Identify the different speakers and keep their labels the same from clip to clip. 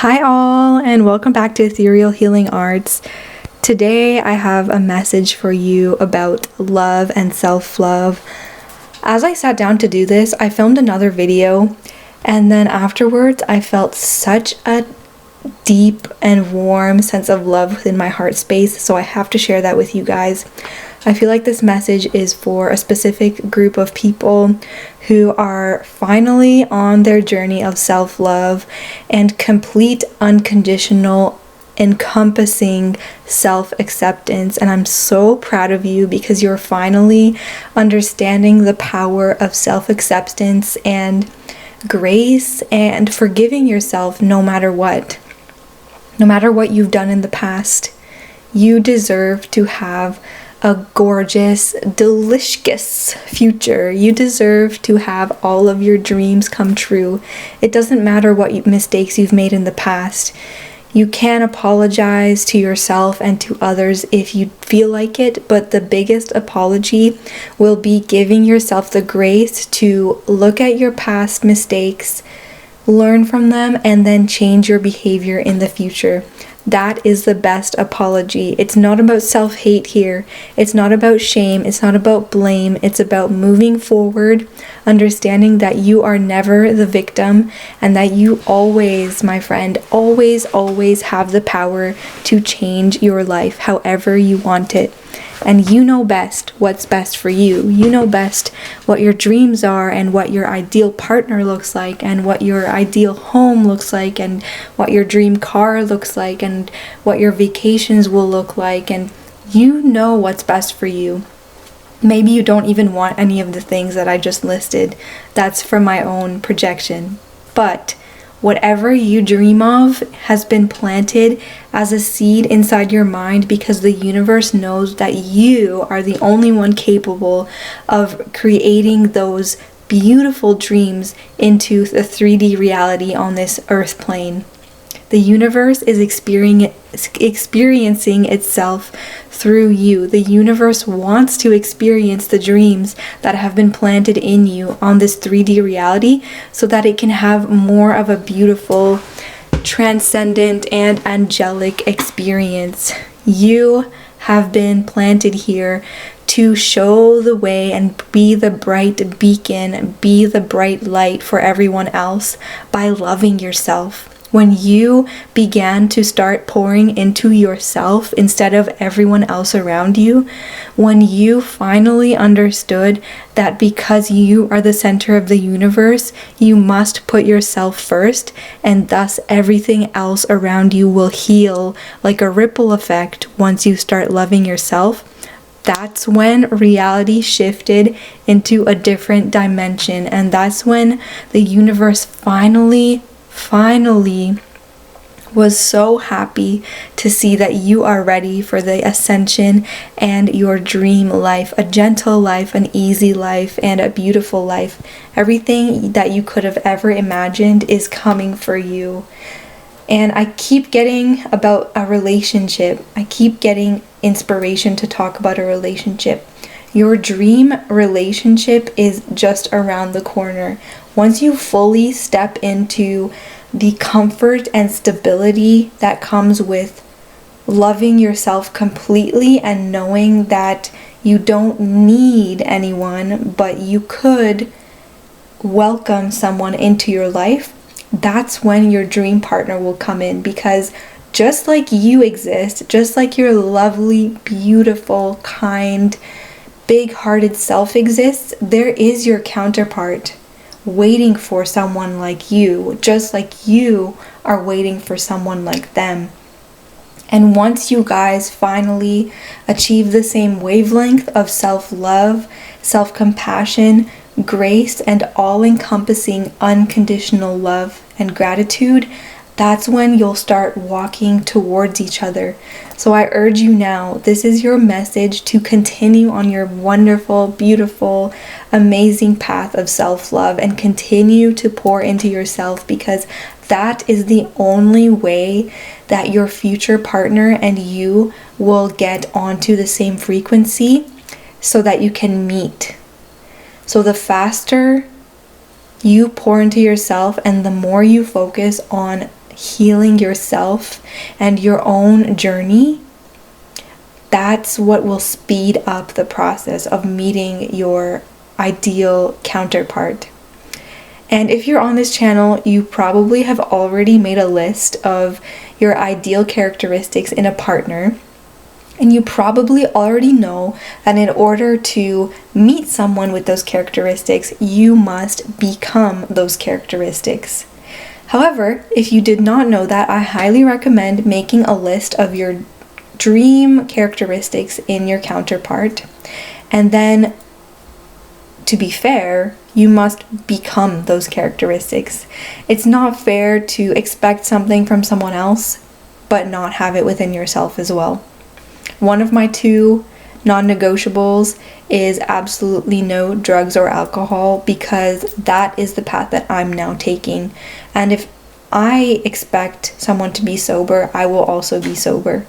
Speaker 1: Hi all, and welcome back to Ethereal Healing Arts. Today I have a message for you about love and self-love. As I sat down to do this, I filmed another video, and then afterwards I felt such a deep and warm sense of love within my heart space, so I have to share that with you guys. I feel like this message is for a specific group of people who are finally on their journey of self-love and complete, unconditional, encompassing self-acceptance. And I'm so proud of you because you're finally understanding the power of self-acceptance and grace and forgiving yourself no matter what. No matter what you've done in the past, you deserve to have a gorgeous, delicious future. You deserve to have all of your dreams come true. It doesn't matter what mistakes you've made in the past. You can apologize to yourself and to others if you feel like it, but the biggest apology will be giving yourself the grace to look at your past mistakes, learn from them, and then change your behavior in the future. That is the best apology. It's not about self-hate here. It's not about shame. It's not about blame. It's about moving forward, understanding that you are never the victim and that you always, my friend, always have the power to change your life however you want it. And you know best what's best for you. You know best what your dreams are and what your ideal partner looks like and what your ideal home looks like and what your dream car looks like and what your vacations will look like. And you know what's best for you. Maybe you don't even want any of the things that I just listed. That's from my own projection. But whatever you dream of has been planted as a seed inside your mind because the universe knows that you are the only one capable of creating those beautiful dreams into the 3D reality on this earth plane. The universe is experiencing itself through you. The universe wants to experience the dreams that have been planted in you on this 3D reality so that it can have more of a beautiful, transcendent, and angelic experience. You have been planted here to show the way and be the bright beacon, be the bright light for everyone else by loving yourself. When you began to start pouring into yourself instead of everyone else around you, when you finally understood that because you are the center of the universe, you must put yourself first, and thus everything else around you will heal like a ripple effect once you start loving yourself. That's when reality shifted into a different dimension, and that's when the universe finally was so happy to see that you are ready for the ascension and your dream life, a gentle life, an easy life, and a beautiful life. Everything that you could have ever imagined is coming for you. And I keep getting about a relationship. I keep getting inspiration to talk about a relationship. Your dream relationship is just around the corner. Once you fully step into the comfort and stability that comes with loving yourself completely and knowing that you don't need anyone, but you could welcome someone into your life, that's when your dream partner will come in. Because just like you exist, just like your lovely, beautiful, kind, big-hearted self exists, there is your counterpart waiting for someone like you, just like you are waiting for someone like them. And once you guys finally achieve the same wavelength of self-love, self-compassion, grace, and all-encompassing unconditional love and gratitude, that's when you'll start walking towards each other. So I urge you now, this is your message to continue on your wonderful, beautiful, amazing path of self-love and continue to pour into yourself, because that is the only way that your future partner and you will get onto the same frequency so that you can meet. So the faster you pour into yourself and the more you focus on healing yourself and your own journey, that's what will speed up the process of meeting your ideal counterpart. And if you're on this channel, you probably have already made a list of your ideal characteristics in a partner. And you probably already know that in order to meet someone with those characteristics, you must become those characteristics. However, if you did not know that, I highly recommend making a list of your dream characteristics in your counterpart. And then, to be fair, you must become those characteristics. It's not fair to expect something from someone else, but not have it within yourself as well. One of my 2 non-negotiables is absolutely no drugs or alcohol, because that is the path that I'm now taking. And if I expect someone to be sober, I will also be sober.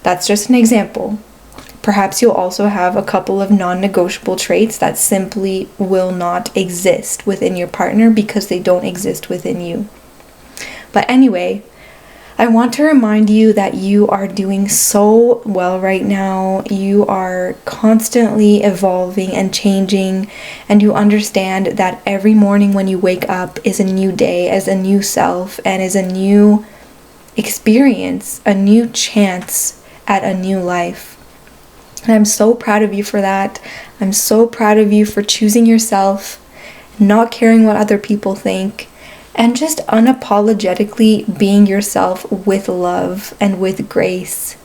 Speaker 1: That's just an example. Perhaps you'll also have a couple of non-negotiable traits that simply will not exist within your partner because they don't exist within you. But anyway, I want to remind you that you are doing so well right now. You are constantly evolving and changing, and you understand that every morning when you wake up is a new day, as a new self, and is a new experience, a new chance at a new life. And I'm so proud of you for that. I'm so proud of you for choosing yourself, not caring what other people think, and just unapologetically being yourself with love and with grace.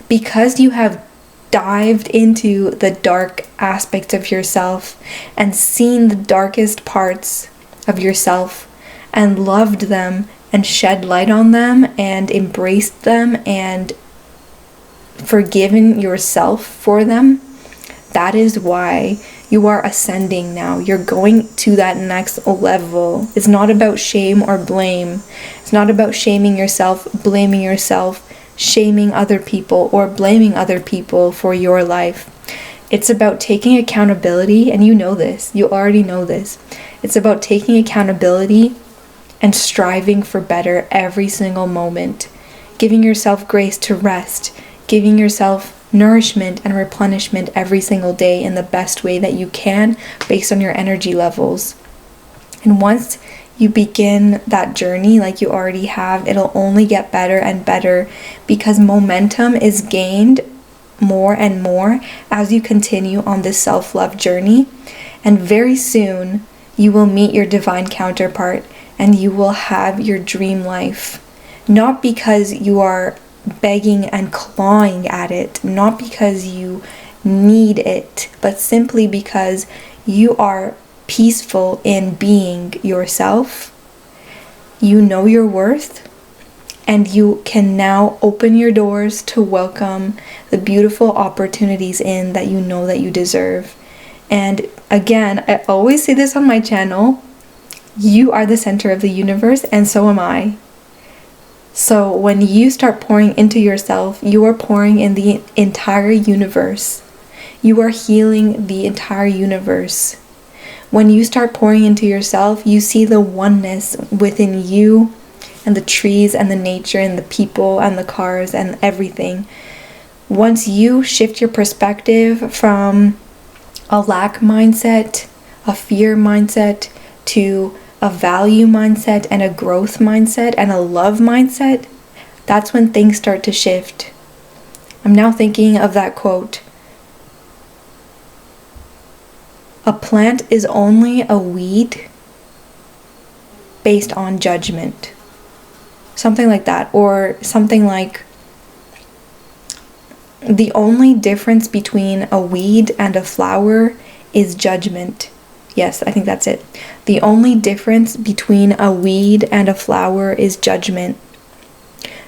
Speaker 1: Because you have dived into the dark aspects of yourself and seen the darkest parts of yourself and loved them and shed light on them and embraced them and forgiven yourself for them, that is why you are ascending now. You're going to that next level. It's not about shame or blame. It's not about shaming yourself, blaming yourself, shaming other people, or blaming other people for your life. It's about taking accountability, and you know this. You already know this. It's about taking accountability and striving for better every single moment. Giving yourself grace to rest. Giving yourself nourishment and replenishment every single day in the best way that you can based on your energy levels. And once you begin that journey like you already have, it'll only get better and better, because momentum is gained more and more as you continue on this self-love journey. And very soon you will meet your divine counterpart and you will have your dream life. Not because you are begging and clawing at it, not because you need it, but simply because you are peaceful in being yourself. You know your worth, and you can now open your doors to welcome the beautiful opportunities in that you know that you deserve. And again, I always say this on my channel, you are the center of the universe, and so am I. So when you start pouring into yourself, you are pouring in the entire universe. You are healing the entire universe. When you start pouring into yourself, you see the oneness within you and the trees and the nature and the people and the cars and everything. Once you shift your perspective from a lack mindset, a fear mindset, to a value mindset and a growth mindset and a love mindset, that's when things start to shift. I'm now thinking of that quote. A plant is only a weed based on judgment. Something like that. Or something like, the only difference between a weed and a flower is judgment. Yes, I think that's it. The only difference between a weed and a flower is judgment.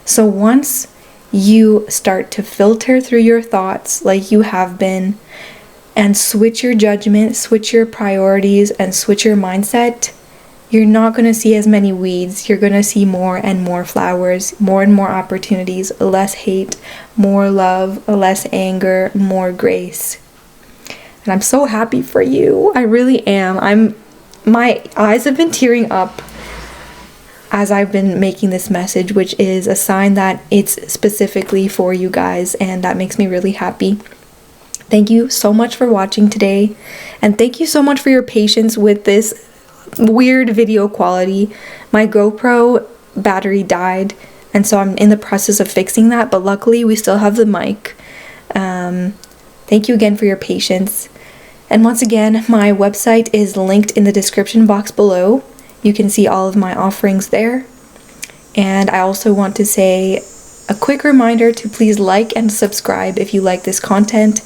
Speaker 1: So once you start to filter through your thoughts like you have been, and switch your judgment, switch your priorities, and switch your mindset, you're not going to see as many weeds. You're going to see more and more flowers, more and more opportunities, less hate, more love, less anger, more grace. And I'm so happy for you. I really am. My eyes have been tearing up as I've been making this message, which is a sign that it's specifically for you guys, and that makes me really happy. Thank you so much for watching today, and thank you so much for your patience with this weird video quality. My GoPro battery died, and so I'm in the process of fixing that, but luckily we still have the mic. Thank you again for your patience. And once again, my website is linked in the description box below. You can see all of my offerings there. And I also want to say a quick reminder to please like and subscribe if you like this content.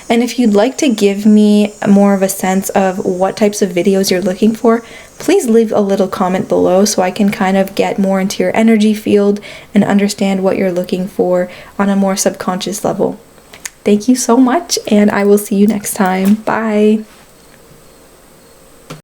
Speaker 1: And if you'd like to give me more of a sense of what types of videos you're looking for, please leave a little comment below so I can kind of get more into your energy field and understand what you're looking for on a more subconscious level. Thank you so much, and I will see you next time. Bye.